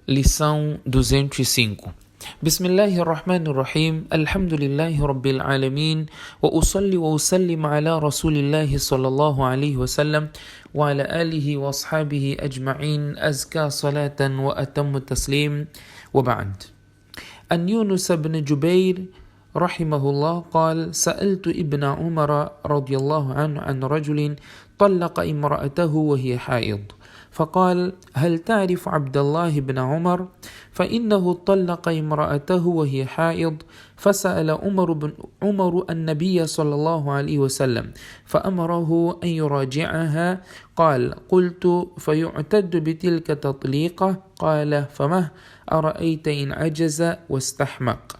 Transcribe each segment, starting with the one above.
Lição 205. Bismillahirrahmanirrahim. Alhamdulillahi Rabbil Alamin. Wa usalli wa usallim ala Rasulillahi sallallahu alayhi wa sallam wa ala alihi wa ashabihi ajma'in. Azka salatan wa atammu taslim. Wa ba'd. An Yunus ibn Jubair رحمه الله قال: سألت ابن عمر رضي الله عنه عن رجل طلق امرأته وهي حائض، فقال: هل تعرف عبد الله بن عمر؟ فإنه طلق امرأته وهي حائض. فسأل عمر النبي صلى الله عليه وسلم فأمره أن يراجعها. قال: قلت: فيعتد بتلك تطليقة؟ قال: فمه أرأيت إن عجز واستحمق.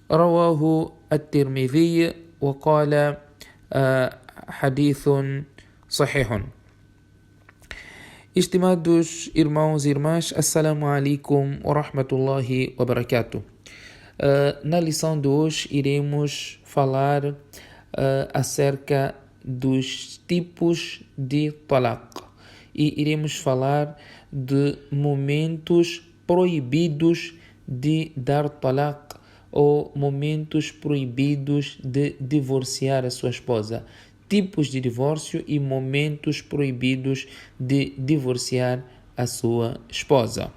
رواه الترمذي وقال حديث صحيح. Estimados irmãos e irmãs, Assalamu alaikum wa rahmatullahi wa barakatuh. Na lição de hoje iremos falar acerca dos tipos de talaq e iremos falar de momentos proibidos de dar talaq ou momentos proibidos de divorciar a sua esposa. Tipos de divórcio e momentos proibidos de divorciar a sua esposa.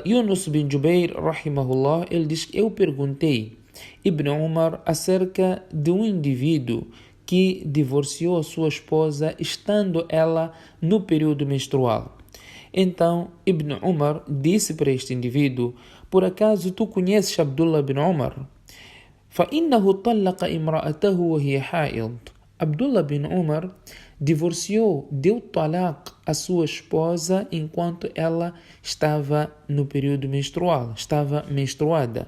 Yunus bin Jubair, rahimahullah, ele diz que eu perguntei Ibn Umar acerca de um indivíduo que divorciou a sua esposa estando ela no período menstrual. Então Ibn Umar disse para este indivíduo: por acaso tu conheces Abdullah bin Umar? فإنه طلق امرأته وهي حائض. Abdullah bin Umar divorciou, deu talaq à sua esposa enquanto ela estava no período menstrual, estava menstruada.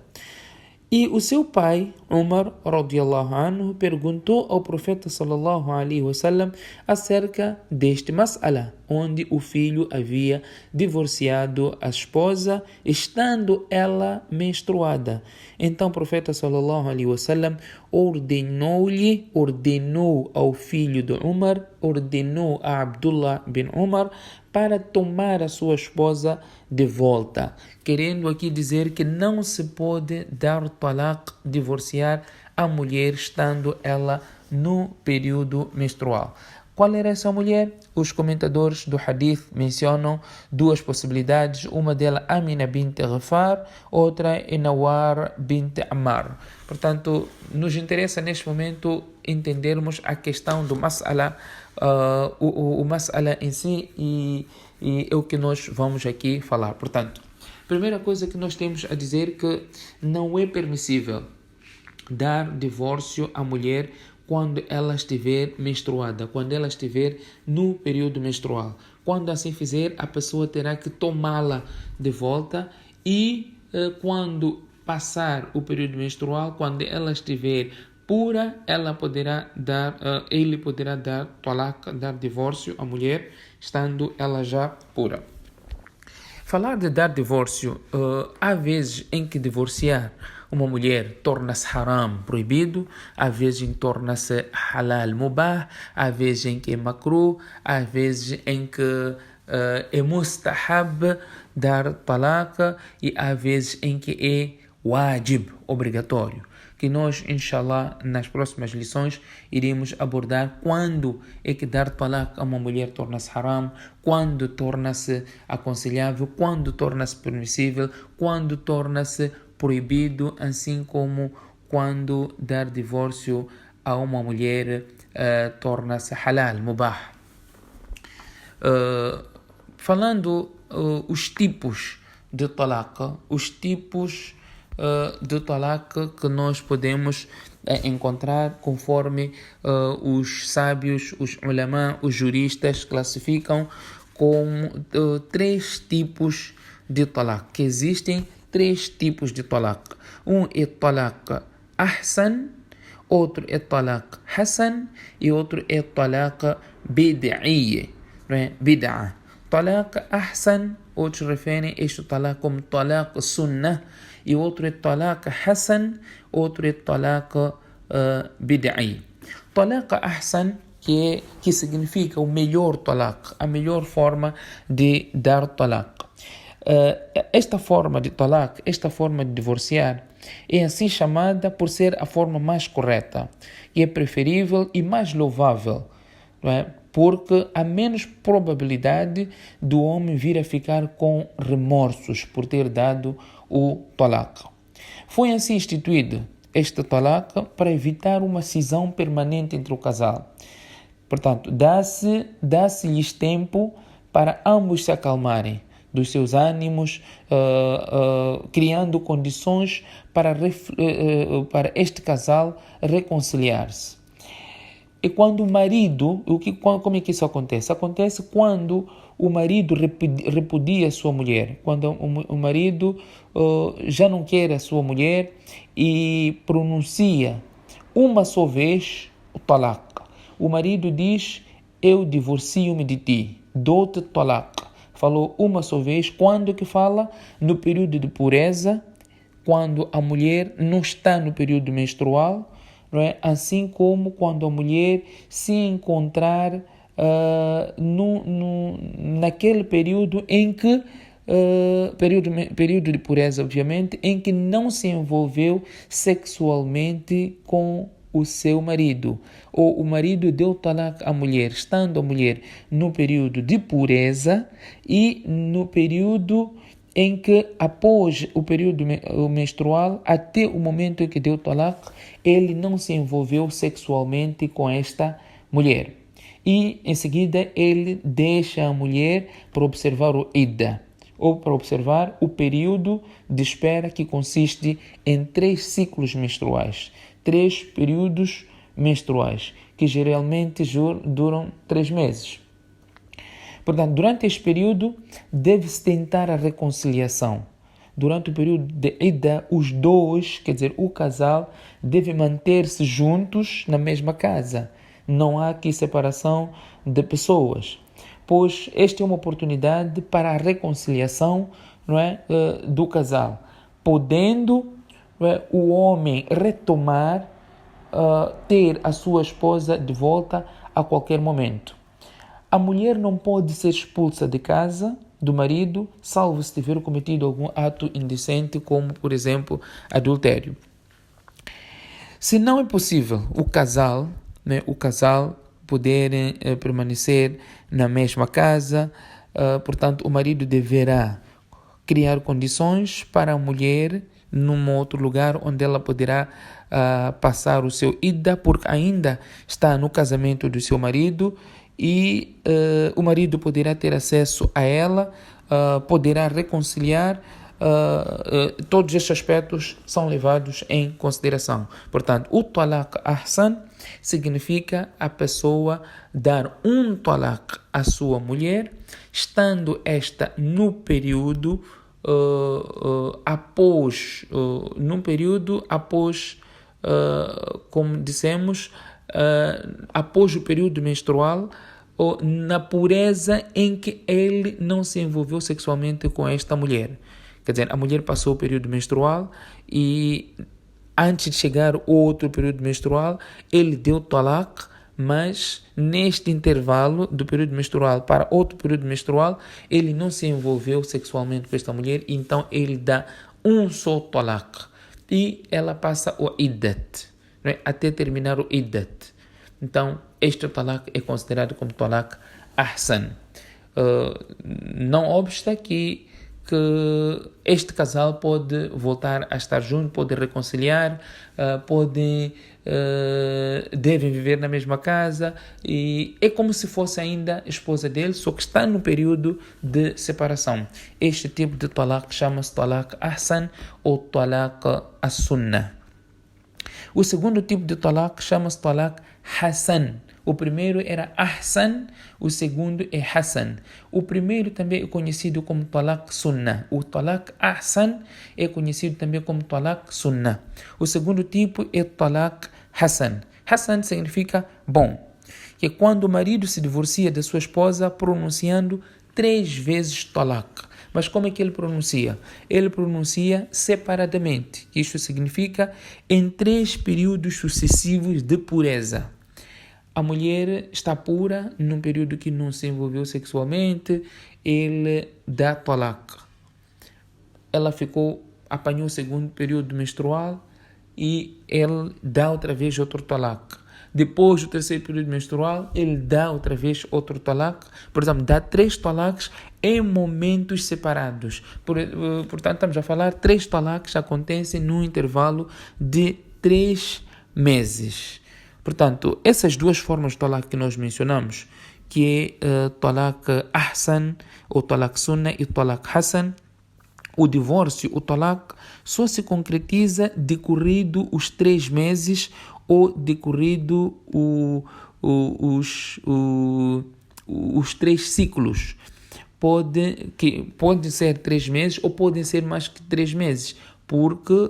E o seu pai, Umar, radiyallahu anhu, perguntou ao profeta sallallahu alaihi wasallam acerca deste mas'ala, onde o filho havia divorciado a esposa, estando ela menstruada. Então o profeta sallallahu alaihi wasallam ordenou ao filho de Umar, ordenou a Abdullah bin Umar para tomar a sua esposa de volta, querendo aqui dizer que não se pode dar talaq, divorciar a mulher estando ela no período menstrual. Qual era essa mulher? Os comentadores do hadith mencionam duas possibilidades, uma delas Amina bint Ghafar, outra é Nawar bint Ammar. Portanto, nos interessa neste momento entendermos a questão do mas'ala, o mas'ala em si, e é o que nós vamos aqui falar. Portanto, primeira coisa que nós temos a dizer que não é permissível dar divórcio à mulher quando ela estiver menstruada, quando ela estiver no período menstrual. Quando assim fizer, a pessoa terá que tomá-la de volta e quando passar o período menstrual, quando ela estiver pura, ele poderá dar talaq, dar divórcio à mulher, estando ela já pura. Falar de dar divórcio, há vezes em que divorciar uma mulher torna-se haram, proibido, há vezes em que torna-se halal, mubah, há vezes em que é makruh, há vezes em que é mustahab dar talaq e há vezes em que é wajib, obrigatório, que nós, inshallah, nas próximas lições iremos abordar quando é que dar talaq a uma mulher torna-se haram, quando torna-se aconselhável, quando torna-se permissível, quando torna-se proibido, assim como quando dar divórcio a uma mulher torna-se halal, mubah. Falando os tipos de talaq, de talaq que nós podemos encontrar conforme os sábios, os ulama, os juristas classificam como três tipos de talaq, que existem três tipos de talaq. Um é talaq ahsan, outro é talaq hasan e outro é talaq bid'iyya, bid'ah. Talaq ahsan, outros referem este talaq como talaq sunnah, e outro é talaq hasan, outro é talaq bid'i. Talaq ahsan, que significa o melhor talaq, a melhor forma de dar talaq. Esta forma de talaq, esta forma de divorciar, é assim chamada por ser a forma mais correta, e é preferível e mais louvável, não é? Porque há menos probabilidade do homem vir a ficar com remorsos por ter dado o talaq. Foi assim instituído este talaq para evitar uma cisão permanente entre o casal. Portanto, dá-se-lhes tempo para ambos se acalmarem dos seus ânimos, criando condições para este casal reconciliar-se. E quando o marido, como é que isso acontece? Acontece quando o marido repudia a sua mulher, quando o marido já não quer a sua mulher e pronuncia uma só vez o talaq. O marido diz: eu divorcio-me de ti, dou-te talaq. Falou uma só vez. Quando que fala? No período de pureza, quando a mulher não está no período menstrual, não é? Assim como quando a mulher se encontrar naquele período em que período de pureza, obviamente, em que não se envolveu sexualmente com o seu marido, ou o marido deu talaq à mulher, estando a mulher no período de pureza e no período em que, após o período menstrual, até o momento em que deu talaq, ele não se envolveu sexualmente com esta mulher. E, em seguida, ele deixa a mulher para observar o idda, ou para observar o período de espera, que consiste em 3 ciclos menstruais. 3 períodos menstruais, que geralmente duram 3 meses. Portanto, durante este período, deve-se tentar a reconciliação. Durante o período de idda, os dois, quer dizer, o casal, deve manter-se juntos na mesma casa. Não há aqui separação de pessoas, pois esta é uma oportunidade para a reconciliação, não é, do casal, podendo o homem retomar, ter a sua esposa de volta a qualquer momento. A mulher não pode ser expulsa de casa do marido, salvo se tiver cometido algum ato indecente, como, por exemplo, adultério. Se não é possível o casal poder permanecer na mesma casa, portanto, o marido deverá criar condições para a mulher num outro lugar onde ela poderá passar o seu idda, porque ainda está no casamento do seu marido, e o marido poderá ter acesso a ela, poderá reconciliar. Todos estes aspectos são levados em consideração. Portanto, o talaq ahsan significa a pessoa dar um talaq à sua mulher, estando esta no período após, como dissemos, após o período menstrual, ou na pureza em que ele não se envolveu sexualmente com esta mulher. Quer dizer, a mulher passou o período menstrual e antes de chegar o outro período menstrual, ele deu talaq, mas neste intervalo do período menstrual para outro período menstrual, ele não se envolveu sexualmente com esta mulher, então ele dá um só talaq e ela passa o iddat, né, até terminar o iddat. Então, este talaq é considerado como talaq ahsan. Não obsta que este casal pode voltar a estar junto, pode reconciliar, devem viver na mesma casa, e é como se fosse ainda esposa dele, só que está no período de separação. Este tipo de talaq chama-se talaq ahsan ou talaq as-sunnah. O segundo tipo de talaq chama-se talaq hasan. O primeiro era ahsan, o segundo é hasan. O primeiro também é conhecido como talaq sunnah. O talaq ahsan é conhecido também como talaq sunnah. O segundo tipo é talaq hasan. Hasan significa bom, que é quando o marido se divorcia da sua esposa pronunciando 3 vezes talaq. Mas como é que ele pronuncia? Ele pronuncia separadamente. Isto significa em 3 períodos sucessivos de pureza. A mulher está pura num período que não se envolveu sexualmente, ele dá talaq. ela apanhou o segundo período menstrual e ele dá outra vez outro talaq. Depois do terceiro período menstrual, ele dá outra vez outro talaq. Por exemplo, dá 3 talaqs em momentos separados. Portanto, estamos a falar 3 talaqs acontecem num intervalo de 3 meses. Portanto, essas duas formas de talaq que nós mencionamos, que é talaq ahsan, ou talaq sunnah e talaq hasan, o divórcio, o talaq, só se concretiza decorrido os 3 meses ou decorrido os 3 ciclos. Pode ser 3 meses ou podem ser mais que 3 meses, porque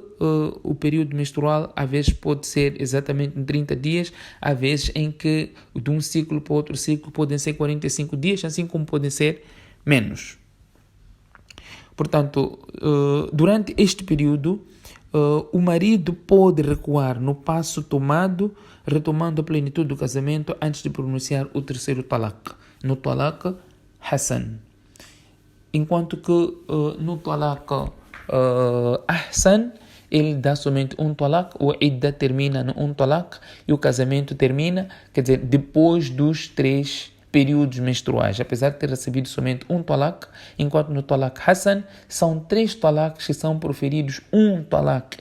o período menstrual às vezes pode ser exatamente em 30 dias, às vezes em que de um ciclo para outro ciclo podem ser 45 dias, assim como podem ser menos. Portanto, durante este período, o marido pode recuar no passo tomado, retomando a plenitude do casamento antes de pronunciar o terceiro talaq, no talaq hasan. Enquanto que no talaq ahsan, ele dá somente um talaq, o idda termina no um talaq e o casamento termina, quer dizer, depois dos 3 períodos menstruais, apesar de ter recebido somente um talaq, enquanto no talaq hasan são 3 talaqs que são proferidos, um talaq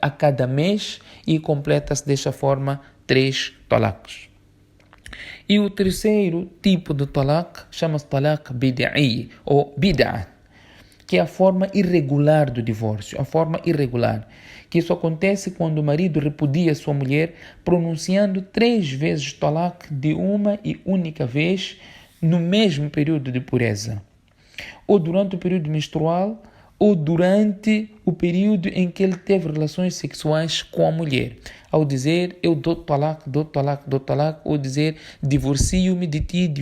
a cada mês, e completa-se desta forma 3 talaqs. E o terceiro tipo de talaq chama-se talaq bid'i ou bid'ah, que é a forma irregular do divórcio, a forma irregular, que isso acontece quando o marido repudia sua mulher pronunciando 3 vezes talaq de uma e única vez no mesmo período de pureza, ou durante o período menstrual, ou durante o período em que ele teve relações sexuais com a mulher. Ao dizer eu dou talaq, ou dizer divorcio-me de ti,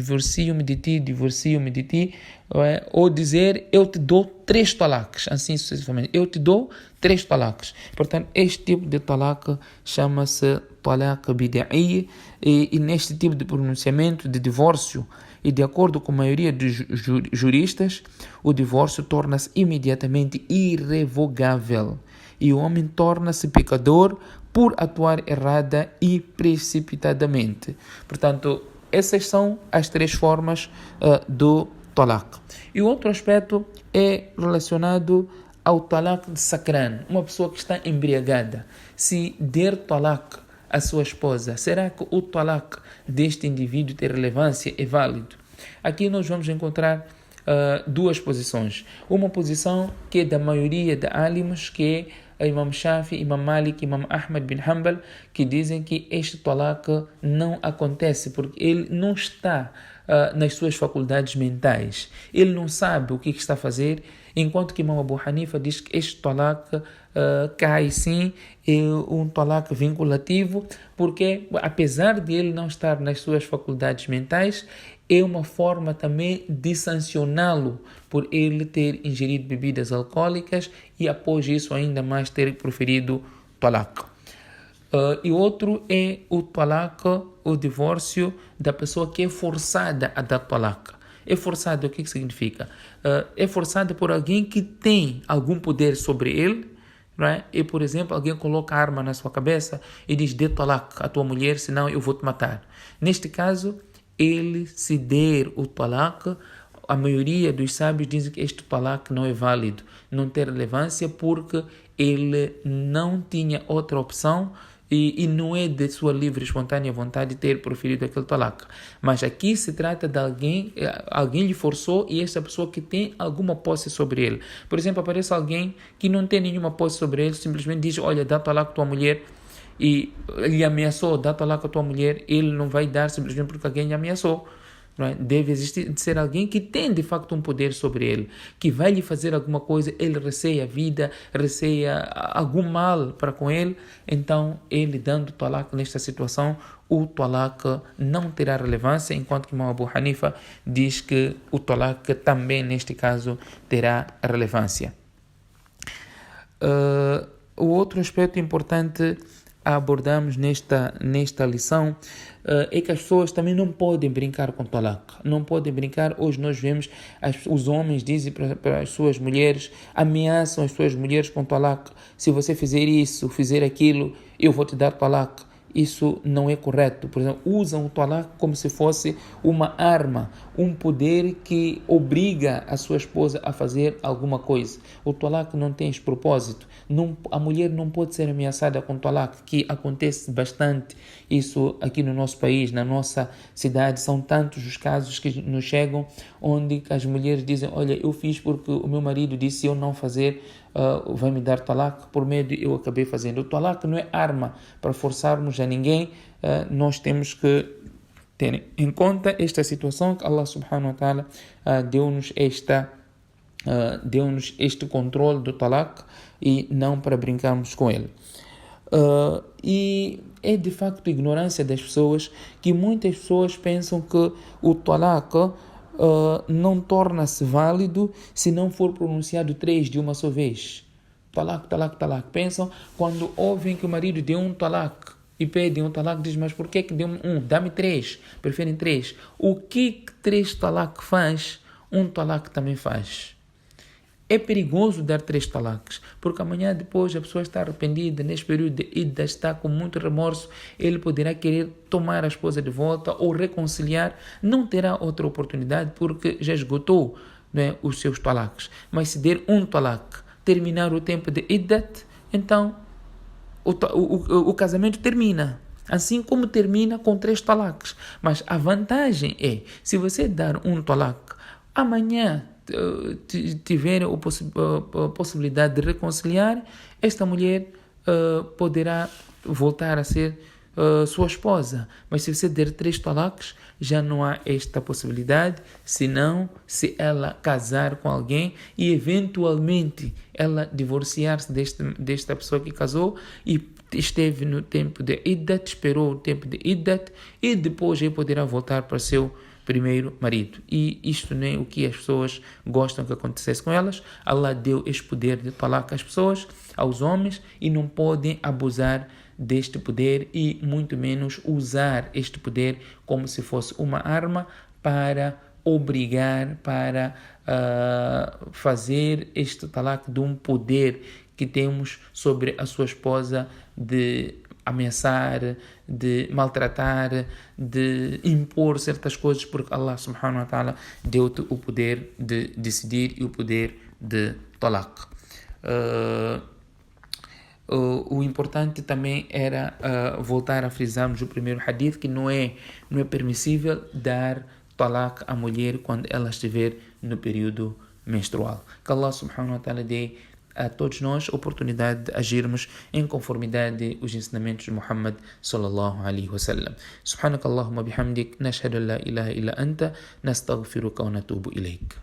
ou dizer eu te dou 3 talaqs, assim sucessivamente, eu te dou 3 talaqs. Portanto, este tipo de talaq chama-se talaq bid'i, e neste tipo de pronunciamento de divórcio, e de acordo com a maioria dos juristas, o divórcio torna-se imediatamente irrevogável e o homem torna-se pecador por atuar errada e precipitadamente. Portanto, essas são as 3 formas do talaq. E o outro aspecto é relacionado ao talaq de sakran, uma pessoa que está embriagada. Se der talaq à sua esposa, será que o talaq deste indivíduo tem relevância, é válido? Aqui nós vamos encontrar 2 posições. Uma posição que é da maioria de alims, que é Imam Shafi, Imam Malik, Imam Ahmad bin Hanbal, que dizem que este talaq não acontece porque ele não está nas suas faculdades mentais. Ele não sabe o que está a fazer, enquanto que Imam Abu Hanifa diz que este talaq cai sim, é um talaq vinculativo, porque apesar de ele não estar nas suas faculdades mentais, é uma forma também de sancioná-lo por ele ter ingerido bebidas alcoólicas e após isso ainda mais ter proferido talaq. E outro é o talaq, o divórcio da pessoa que é forçada a dar talaq. É forçada, o que significa? É forçada por alguém que tem algum poder sobre ele, não é? E, por exemplo, alguém coloca a arma na sua cabeça e diz: dê talaq à tua mulher, senão eu vou te matar. Neste caso, ele se der o talaq, a maioria dos sábios dizem que este talaq não é válido, não tem relevância, porque ele não tinha outra opção e não é de sua livre e espontânea vontade ter proferido aquele talaq. Mas aqui se trata de alguém lhe forçou, e esta pessoa que tem alguma posse sobre ele. Por exemplo, aparece alguém que não tem nenhuma posse sobre ele, simplesmente diz: olha, dá talaq à tua mulher, e lhe ameaçou, dá talaq à tua mulher, ele não vai dar simplesmente porque alguém lhe ameaçou. Não é? Deve ser alguém que tem de facto um poder sobre ele, que vai lhe fazer alguma coisa, ele receia a vida, receia algum mal para com ele, então ele dando talaq nesta situação, o talaq não terá relevância, enquanto que Imam Abu Hanifa diz que o talaq também neste caso terá relevância. O outro aspecto importante abordamos nesta lição é que as pessoas também não podem brincar com talaq. Não podem brincar. Hoje nós vemos os homens dizem para as suas mulheres, ameaçam as suas mulheres com talaq. Se você fizer isso, fizer aquilo, eu vou te dar talaq. Isso não é correto. Por exemplo, usam o talaq como se fosse uma arma, um poder que obriga a sua esposa a fazer alguma coisa. O talaq não tem esse propósito. A mulher não pode ser ameaçada com talaq, que acontece bastante isso aqui no nosso país, na nossa cidade. São tantos os casos que nos chegam, onde as mulheres dizem, olha, eu fiz porque o meu marido disse eu não fazer, vai me dar talaq, por medo eu acabei fazendo. O talaq não é arma para forçarmos a ninguém. Nós temos que ter em conta esta situação que Allah subhanahu wa ta'ala deu-nos este controle do talaq e não para brincarmos com ele. E é de facto ignorância das pessoas que muitas pessoas pensam que o talaq não torna-se válido se não for pronunciado 3 de uma só vez. Talaq, talaq, talaq. Pensam quando ouvem que o marido deu um talaq e pedem um talaq, dizem, mas por que deu um? Dá-me 3. Preferem 3. O que 3 talaq faz, um talaq também faz. É perigoso dar 3 talaqs, porque amanhã depois a pessoa está arrependida, neste período de idda está com muito remorso, ele poderá querer tomar a esposa de volta ou reconciliar, não terá outra oportunidade porque já esgotou, né, os seus talaqs. Mas se der um talaq, terminar o tempo de iddat, então o casamento termina. Assim como termina com 3 talaqs. Mas a vantagem é, se você dar um talaq, amanhã tiver a possibilidade de reconciliar, esta mulher poderá voltar a ser sua esposa. Mas se você der 3 talaqs, já não há esta possibilidade, senão se ela casar com alguém e eventualmente ela divorciar-se desta pessoa que casou e esteve no tempo de iddat, esperou o tempo de iddat e depois ele poderá voltar para seu primeiro marido. E isto não é o que as pessoas gostam que acontecesse com elas. Allah deu este poder de talaq às pessoas, aos homens, e não podem abusar deste poder e muito menos usar este poder como se fosse uma arma para obrigar, para fazer este talaq de um poder que temos sobre a sua esposa, de ameaçar, de maltratar, de impor certas coisas, porque Allah subhanahu wa ta'ala deu-te o poder de decidir e o poder de talaq. O importante também era voltar a frisarmos o primeiro hadith, que não é permissível dar talaq à mulher quando ela estiver no período menstrual. Que Allah subhanahu wa ta'ala dê a todos nós a oportunidade de agirmos em conformidade aos ensinamentos de Muhammad sallallahu alaihi wasallam. Subhanakallahumma bihamdik, nashhadu an la ilaha illa anta, nastaghfiruka wa natubu ilayk.